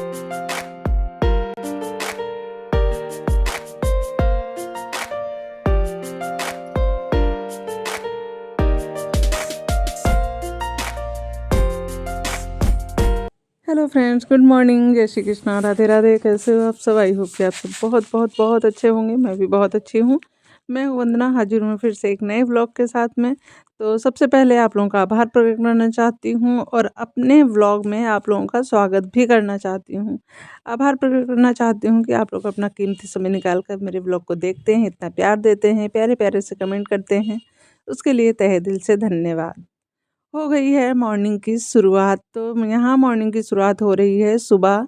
Hello friends, good morning, जय श्री कृष्णा, राधे राधे। कैसे हो आप सब? आई होप कि आप सब बहुत बहुत बहुत अच्छे होंगे। मैं भी बहुत अच्छी हूँ। मैं हूँ वंदना, हाजिर हूँ फिर से एक नए व्लॉग के साथ में। तो सबसे पहले आप लोगों का आभार प्रकट करना चाहती हूँ और अपने व्लॉग में आप लोगों का स्वागत भी करना चाहती हूँ। आभार प्रकट करना चाहती हूँ कि आप लोग अपना कीमती समय निकाल कर मेरे व्लॉग को देखते हैं, इतना प्यार देते हैं, प्यारे प्यारे से कमेंट करते हैं, उसके लिए तहे दिल से धन्यवाद। हो गई है मॉर्निंग की शुरुआत। तो यहाँ मॉर्निंग की शुरुआत हो रही है सुबह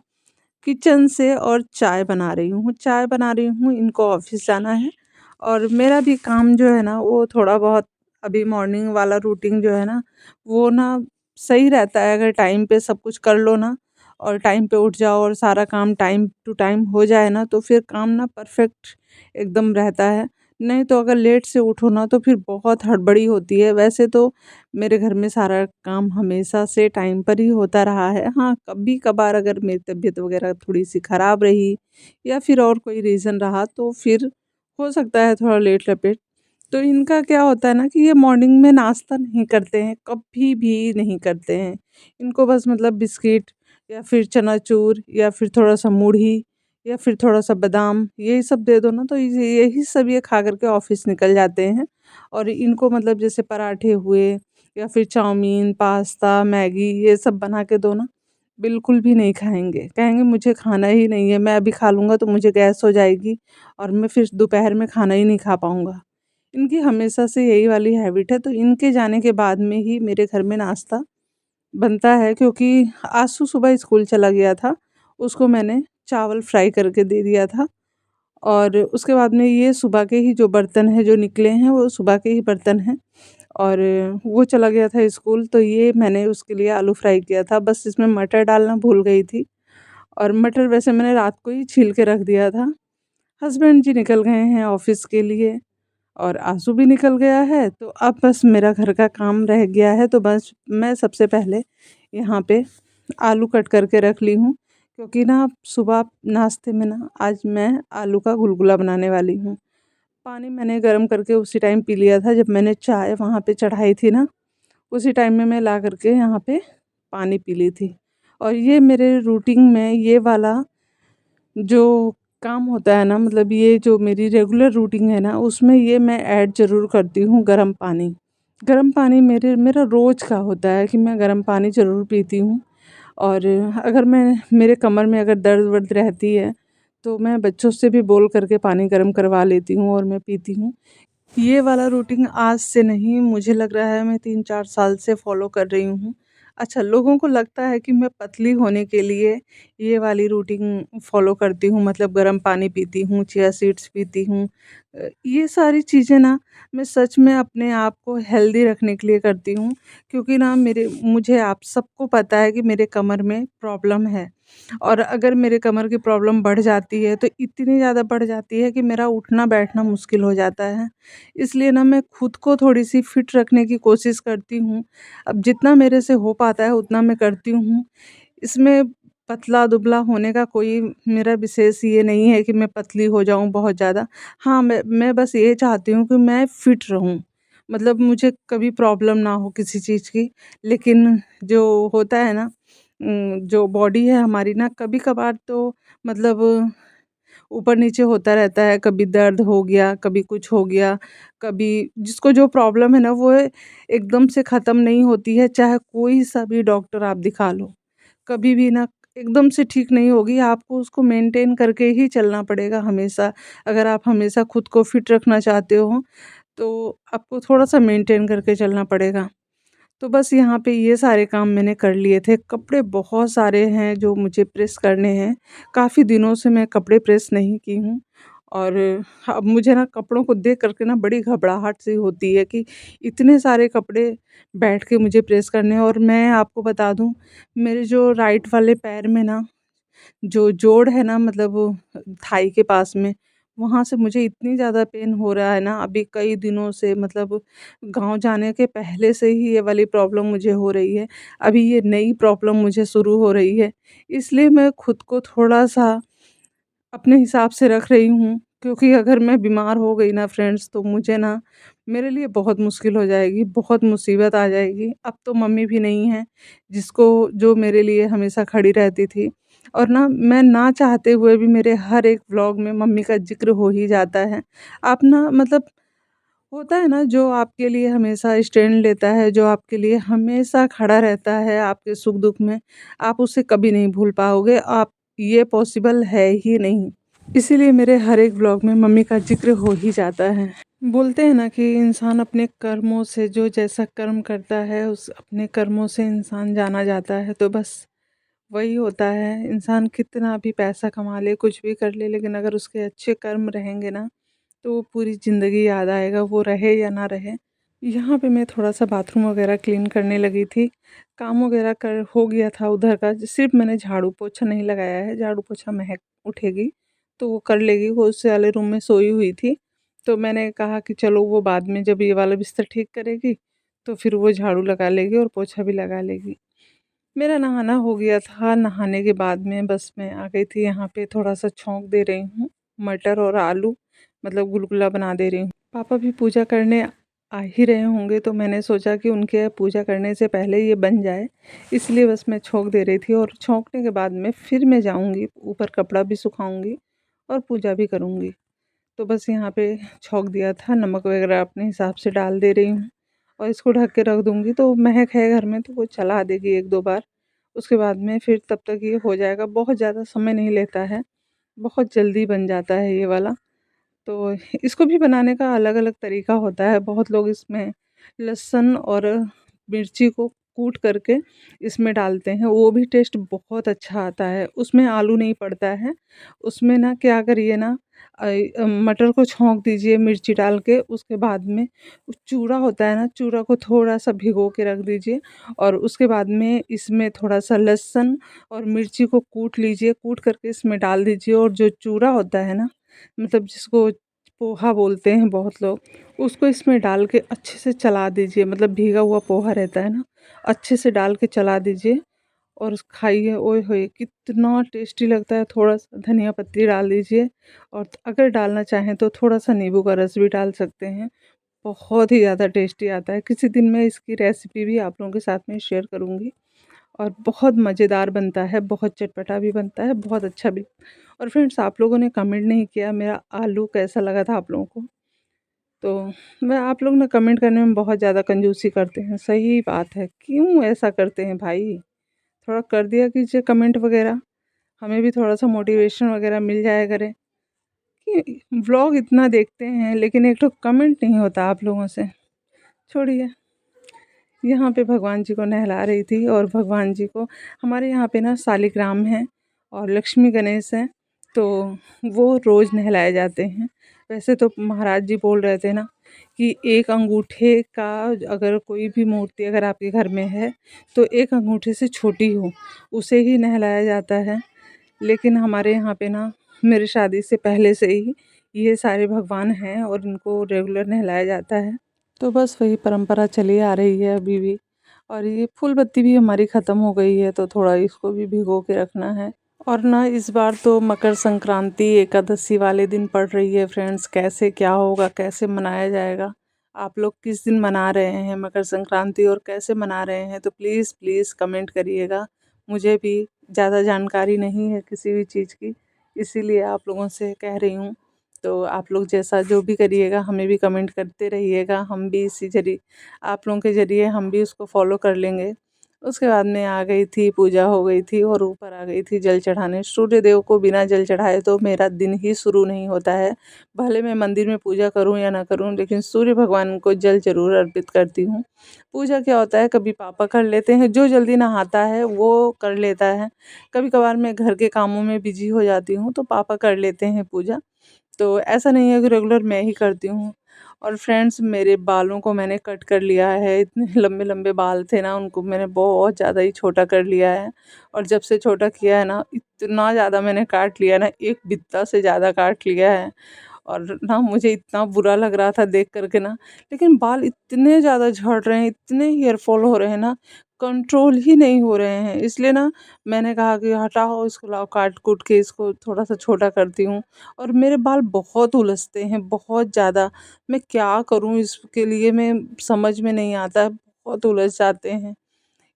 किचन से और चाय बना रही हूँ। चाय बना रही हूँ, इनको ऑफिस जाना है और मेरा भी काम जो है ना वो थोड़ा बहुत अभी मॉर्निंग वाला रूटीन जो है ना वो ना सही रहता है। अगर टाइम पे सब कुछ कर लो ना और टाइम पे उठ जाओ और सारा काम टाइम टू टाइम हो जाए ना तो फिर काम ना परफेक्ट एकदम रहता है। नहीं तो अगर लेट से उठो ना तो फिर बहुत हड़बड़ी होती है। वैसे तो मेरे घर में सारा काम हमेशा से टाइम पर ही होता रहा है। हाँ, कभी कभार अगर मेरी तबीयत वगैरह थोड़ी सी ख़राब रही या फिर और कोई रीज़न रहा तो फिर हो सकता है थोड़ा लेट लपेट। तो इनका क्या होता है ना कि ये मॉर्निंग में नाश्ता नहीं करते हैं, कभी भी नहीं करते हैं। इनको बस मतलब बिस्किट या फिर चनाचूर या फिर थोड़ा सा मूढ़ी या फिर थोड़ा सा बादाम यही सब दे दो ना तो यही सब ये खा करके ऑफिस निकल जाते हैं। और इनको मतलब जैसे पराठे हुए या फिर चाउमीन, पास्ता, मैगी ये सब बना के दो ना, बिल्कुल भी नहीं खाएँगे। कहेंगे मुझे खाना ही नहीं है, मैं अभी खा लूँगा तो मुझे गैस हो जाएगी और मैं फिर दोपहर में खाना ही नहीं खा पाऊँगा। इनकी हमेशा से यही वाली हैबिट है। तो इनके जाने के बाद में ही मेरे घर में नाश्ता बनता है, क्योंकि आसू सुबह स्कूल चला गया था, उसको मैंने चावल फ्राई करके दे दिया था। और उसके बाद में ये सुबह के ही जो बर्तन हैं जो निकले हैं वो सुबह के ही बर्तन हैं। और वो चला गया था स्कूल तो ये मैंने उसके लिए आलू फ्राई किया था। बस इसमें मटर डालना भूल गई थी और मटर वैसे मैंने रात को ही छील के रख दिया था। हस्बैंड जी निकल गए हैं ऑफिस के लिए और आंसू भी निकल गया है। तो अब बस मेरा घर का काम रह गया है। तो बस मैं सबसे पहले यहाँ पे आलू कट करके रख ली हूँ, क्योंकि ना सुबह नाश्ते में ना आज मैं आलू का गुलगुला बनाने वाली हूँ। पानी मैंने गर्म करके उसी टाइम पी लिया था जब मैंने चाय वहाँ पे चढ़ाई थी ना, उसी टाइम में मैं ला करके यहाँ पे पानी पी ली थी। और ये मेरे रूटीन में ये वाला जो काम होता है ना, मतलब ये जो मेरी रेगुलर रूटीन है ना उसमें ये मैं ऐड ज़रूर करती हूँ गर्म पानी। गर्म पानी मेरा रोज़ का होता है कि मैं गर्म पानी ज़रूर पीती हूँ। और अगर मैं मेरे कमर में अगर दर्द वर्द रहती है तो मैं बच्चों से भी बोल करके पानी गर्म करवा लेती हूँ और मैं पीती हूँ। ये वाला रूटीन आज से नहीं, मुझे लग रहा है मैं 3-4 साल से फ़ॉलो कर रही हूँ। अच्छा, लोगों को लगता है कि मैं पतली होने के लिए ये वाली रूटीन फ़ॉलो करती हूँ, मतलब गर्म पानी पीती हूँ, चिया सीड्स पीती हूँ। ये सारी चीज़ें ना मैं सच में अपने आप को हेल्दी रखने के लिए करती हूँ, क्योंकि ना मुझे आप सबको पता है कि मेरे कमर में प्रॉब्लम है। और अगर मेरे कमर की प्रॉब्लम बढ़ जाती है तो इतनी ज़्यादा बढ़ जाती है कि मेरा उठना बैठना मुश्किल हो जाता है। इसलिए ना मैं खुद को थोड़ी-सी फिट रखने की कोशिश करती हूँ। अब जितना मेरे से हो पाता है उतना मैं करती हूँ। इसमें पतला-दुबला होने का कोई मेरा विशेष ये नहीं है कि मैं पतली हो जाऊँ बहुत ज़्यादा। हाँ, मैं बस ये चाहती हूँ कि मैं फिट रहूँ। मतलब मुझे कभी प्रॉब्लम ना हो किसी चीज़ की। लेकिन जो होता है ना, जो बॉडी है हमारी ना कभी-कभार तो मतलब ऊपर-नीचे होता रहता है। कभी दर्द हो गया, कभी कुछ हो गया, कभी जिसको जो प्रॉब्लम है ना वो एकदम से ख़त्म नहीं होती है, चाहे कोई-सा भी डॉक्टर आप दिखा लो। कभी भी ना एकदम से ठीक नहीं होगी, आपको उसको मेंटेन करके ही चलना पड़ेगा हमेशा। अगर आप हमेशा खुद को फिट रखना चाहते हो, तो आपको थोड़ा-सा मेंटेन करके चलना पड़ेगा। तो बस यहाँ पे ये सारे काम मैंने कर लिए थे। कपड़े बहुत सारे हैं जो मुझे प्रेस करने हैं। काफ़ी दिनों से मैं कपड़े प्रेस नहीं की हूँ और अब मुझे ना कपड़ों को देख कर के ना बड़ी घबराहट सी होती है कि इतने सारे कपड़े बैठ के मुझे प्रेस करने हैं। और मैं आपको बता दूँ, मेरे जो राइट वाले पैर में ना जो जोड़ है ना, मतलब वो थाई के पास में, वहाँ से मुझे इतनी ज़्यादा पेन हो रहा है ना अभी कई दिनों से, मतलब गाँव जाने के पहले से ही ये वाली प्रॉब्लम मुझे हो रही है। अभी ये नई प्रॉब्लम मुझे शुरू हो रही है, इसलिए मैं खुद को थोड़ा-सा अपने हिसाब से रख रही हूँ, क्योंकि अगर मैं बीमार हो गई ना फ्रेंड्स, तो मुझे ना मेरे लिए बहुत मुश्किल हो जाएगी, बहुत मुसीबत आ जाएगी। अब तो मम्मी भी नहीं है, जिसको जो मेरे लिए हमेशा खड़ी रहती थी, और ना मैं ना चाहते हुए भी मेरे हर एक व्लॉग में मम्मी का ज़िक्र हो ही जाता है। आप ना मतलब होता है ना, जो आपके लिए हमेशा स्टैंड लेता है, जो आपके लिए हमेशा खड़ा रहता है आपके सुख-दुख में, आप उसे कभी नहीं भूल पाओगे। आप ये पॉसिबल है ही नहीं। इसीलिए मेरे हर एक व्लॉग में मम्मी का ज़िक्र हो ही जाता है। बोलते हैं ना कि इंसान अपने कर्मों से, जो जैसा कर्म करता है उस अपने कर्मों से इंसान जाना जाता है। तो बस वही होता है, इंसान कितना भी पैसा कमा ले, कुछ भी कर ले, लेकिन अगर उसके अच्छे कर्म रहेंगे ना, तो वो पूरी ज़िंदगी याद आएगा, वो रहे या ना रहे। यहाँ पे मैं थोड़ा-सा बाथरूम वगैरह क्लीन करने लगी थी। काम वगैरह कर हो गया था उधर का, सिर्फ़ मैंने झाड़ू-पोछा नहीं लगाया है, झाड़ू-पोछा महक उठेगी, तो वो कर लेगी, वो उस वाले रूम में सोई हुई थी। तो मैंने कहा कि चलो वो बाद में जब ये वाला बिस्तर ठीक करेगी, तो फिर वो झाड़ू लगा लेगी और पोछा भी लगा लेगी। मेरा नहाना हो गया था, नहाने के बाद में बस मैं आ गई थी यहाँ पे, थोड़ा-सा छौंक दे रही हूँ, मटर और आलू मतलब गुलगुला बना दे रही हूँ। पापा भी पूजा करने आ ही रहे होंगे, तो मैंने सोचा कि उनके पूजा करने से पहले ये बन जाए, इसलिए बस मैं छौंक दे रही थी, और छौंकने के बाद में फिर मैं जाऊँगी, ऊपर कपड़ा भी सुखाऊँगी और पूजा भी करूँगी। तो बस यहाँ पे छौंक दिया था, नमक वगैरह अपने हिसाब से डाल दे रही हूँ, और इसको ढक के रख दूँगी, तो महक है घर में तो वो चला देगी 1-2 बार। उसके बाद में फिर तब तक ये हो जाएगा, बहुत ज़्यादा समय नहीं लेता है, बहुत जल्दी बन जाता है ये वाला। तो इसको भी बनाने का अलग-अलग तरीका होता है। बहुत लोग इसमें लहसुन और मिर्ची को कूट करके इसमें डालते हैं, वो भी टेस्ट बहुत अच्छा आता है। उसमें आलू नहीं पड़ता है, उसमें ना क्या करिए ना, मटर को छौंक दीजिए मिर्ची डाल के, उसके बाद में चूड़ा होता है ना, चूड़ा को थोड़ा-सा भिगो के रख दीजिए, और उसके बाद में इसमें थोड़ा-सा लहसुन और मिर्ची को कूट लीजिए, कूट करके इसमें डाल दीजिए, और जो चूड़ा होता है ना, मतलब जिसको पोहा बोलते हैं बहुत लोग, उसको इसमें डाल के अच्छे से चला दीजिए, मतलब भीगा हुआ पोहा रहता है ना, अच्छे से डाल के चला दीजिए और खाइए। ओए होए कितना टेस्टी लगता है। थोड़ा-सा धनिया पत्ती डाल दीजिए, और अगर डालना चाहें तो थोड़ा-सा नींबू का रस भी डाल सकते हैं। बहुत ही ज़्यादा टेस्टी आता है। किसी दिन मैं इसकी रेसिपी भी आप लोगों के साथ में शेयर करूँगी, और बहुत मज़ेदार बनता है, बहुत चटपटा भी बनता है, बहुत अच्छा भी। और फ्रेंड्स, आप लोगों ने कमेंट नहीं किया मेरा आलू कैसा लगा था आप लोगों को। तो मैं आप लोग ना कमेंट करने में बहुत ज़्यादा कंजूसी करते हैं, सही बात है, क्यों ऐसा करते हैं भाई? थोड़ा कर दिया कीजिए कमेंट वगैरह, हमें भी थोड़ा-सा मोटिवेशन वगैरह मिल जाया करे। कि व्लॉग इतना देखते हैं, लेकिन एक तो कमेंट नहीं होता आप लोगों से। छोड़िए। यहाँ पे भगवान जी को नहला रही थी, और भगवान जी को हमारे यहाँ पे ना सालिग्राम है और लक्ष्मी गणेश हैं, तो वो रोज़ नहलाए जाते हैं। वैसे तो महाराज जी बोल रहे थे ना कि एक अंगूठे का, अगर कोई भी मूर्ति अगर आपके घर में है, तो एक अंगूठे से छोटी हो, उसे ही नहलाया जाता है। लेकिन हमारे यहाँ पे ना मेरी शादी से पहले से ही ये सारे भगवान हैं, और इनको रेगुलर नहलाया जाता है। तो बस वही परंपरा चली आ रही है अभी भी। और ये फूल बत्ती भी हमारी ख़त्म हो गई है, तो थोड़ा इसको भी भिगो के रखना है। और ना इस बार तो मकर संक्रांति एकादशी वाले दिन पड़ रही है फ्रेंड्स, कैसे क्या होगा, कैसे मनाया जाएगा, आप लोग किस दिन मना रहे हैं मकर संक्रांति और कैसे मना रहे हैं, तो प्लीज़ प्लीज़ कमेंट करिएगा। मुझे भी ज़्यादा जानकारी नहीं है किसी भी चीज़ की, इसीलिए आप लोगों से कह रही हूँ। तो आप लोग जैसा जो भी करिएगा, हमें भी कमेंट करते रहिएगा, हम भी इसी ज़रिए, आप लोगों के ज़रिए हम भी उसको फॉलो कर लेंगे। उसके बाद में आ गई थी, पूजा हो गई थी, और ऊपर आ गई थी जल चढ़ाने। सूर्य देव को बिना जल चढ़ाए तो मेरा दिन ही शुरू नहीं होता है। भले मैं मंदिर में पूजा करूं या ना करूं, लेकिन सूर्य भगवान को जल ज़रूर अर्पित करती हूं। पूजा क्या होता है, कभी पापा कर लेते हैं, जो जल्दी नहाता है वो कर लेता है। कभी कभार मैं घर के कामों में बिजी हो जाती हूँ, तो पापा कर लेते हैं पूजा। तो ऐसा नहीं है कि रेगुलर मैं ही करती हूँ। और फ्रेंड्स, मेरे बालों को मैंने कट कर लिया है, इतने लंबे लंबे बाल थे ना, उनको मैंने बहुत ज़्यादा ही छोटा कर लिया है। और जब से छोटा किया है ना, इतना ज़्यादा मैंने काट लिया ना, एक बित्ता से ज़्यादा काट लिया है। और ना मुझे इतना बुरा लग रहा था देख करके ना, लेकिन बाल इतने ज़्यादा झड़ रहे हैं, इतने हेयर फॉल हो रहे हैं ना, कंट्रोल ही नहीं हो रहे हैं। इसलिए ना मैंने कहा कि हटाओ इसको, लाओ काट कूट के इसको थोड़ा सा छोटा करती हूँ। और मेरे बाल बहुत उलझते हैं, बहुत ज़्यादा। मैं क्या करूँ इसके लिए, मैं समझ में नहीं आता, बहुत उलझ जाते हैं।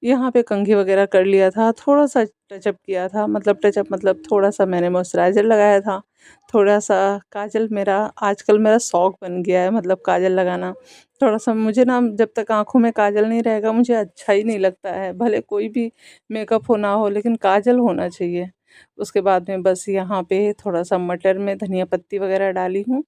यहाँ पे कंघी वगैरह कर लिया था, थोड़ा सा टचअप किया था, मतलब टचअप मतलब थोड़ा सा मैंने मॉइस्चराइज़र लगाया था, थोड़ा सा काजल, मेरा आजकल मेरा शौक बन गया है मतलब काजल लगाना। थोड़ा सा मुझे ना, जब तक आँखों में काजल नहीं रहेगा मुझे अच्छा ही नहीं लगता है, भले कोई भी मेकअप हो ना हो लेकिन काजल होना चाहिए। उसके बाद में बस यहाँ पे थोड़ा सा मटर में धनिया पत्ती वगैरह डाली हूँ,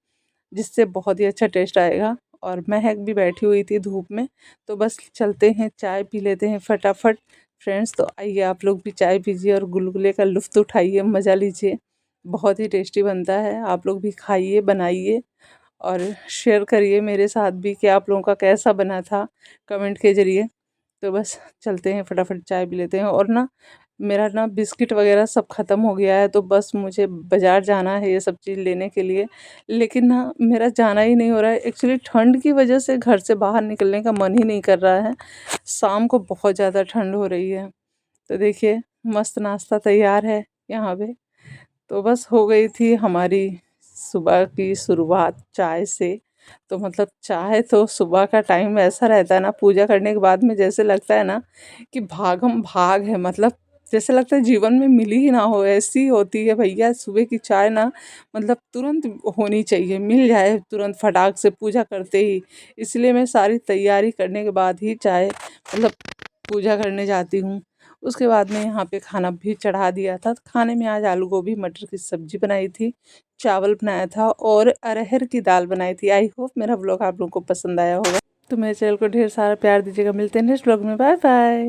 जिससे बहुत ही अच्छा टेस्ट आएगा। और महक भी बैठी हुई थी धूप में, तो बस चलते हैं चाय पी लेते हैं फटाफट। फ्रेंड्स तो आइए आप लोग भी चाय पीजिए और गुलगुले का लुत्फ़ उठाइए, मज़ा लीजिए। बहुत ही टेस्टी बनता है, आप लोग भी खाइए, बनाइए और शेयर करिए मेरे साथ भी कि आप लोगों का कैसा बना था, कमेंट के ज़रिए। तो बस चलते हैं फटाफट चाय पी लेते हैं। और ना मेरा ना बिस्किट वगैरह सब ख़त्म हो गया है, तो बस मुझे बाज़ार जाना है ये सब चीज़ लेने के लिए। लेकिन ना मेरा जाना ही नहीं हो रहा है, एक्चुअली ठंड की वजह से घर से बाहर निकलने का मन ही नहीं कर रहा है। शाम को बहुत ज़्यादा ठंड हो रही है। तो देखिए मस्त नाश्ता तैयार है यहाँ पे। तो बस हो गई थी हमारी सुबह की शुरुआत चाय से। तो मतलब चाय तो सुबह का टाइम ऐसा रहता है ना, पूजा करने के बाद में जैसे लगता है ना कि भागम भाग है, मतलब जैसे लगता है जीवन में मिली ही ना हो, ऐसी होती है भैया सुबह की चाय ना। मतलब तुरंत होनी चाहिए, मिल जाए तुरंत फटाक से पूजा करते ही। इसलिए मैं सारी तैयारी करने के बाद ही चाय मतलब पूजा करने जाती हूँ। उसके बाद में यहाँ पे खाना भी चढ़ा दिया था। खाने में आज आलू गोभी मटर की सब्जी बनाई थी, चावल बनाया था और अरहर की दाल बनाई थी। आई होप मेरा ब्लॉग आप लोगों को पसंद आया होगा। तो मेरे चैनल को ढेर सारा प्यार दीजिएगा। मिलते हैं नेक्स्ट ब्लॉग में, बाय बाय।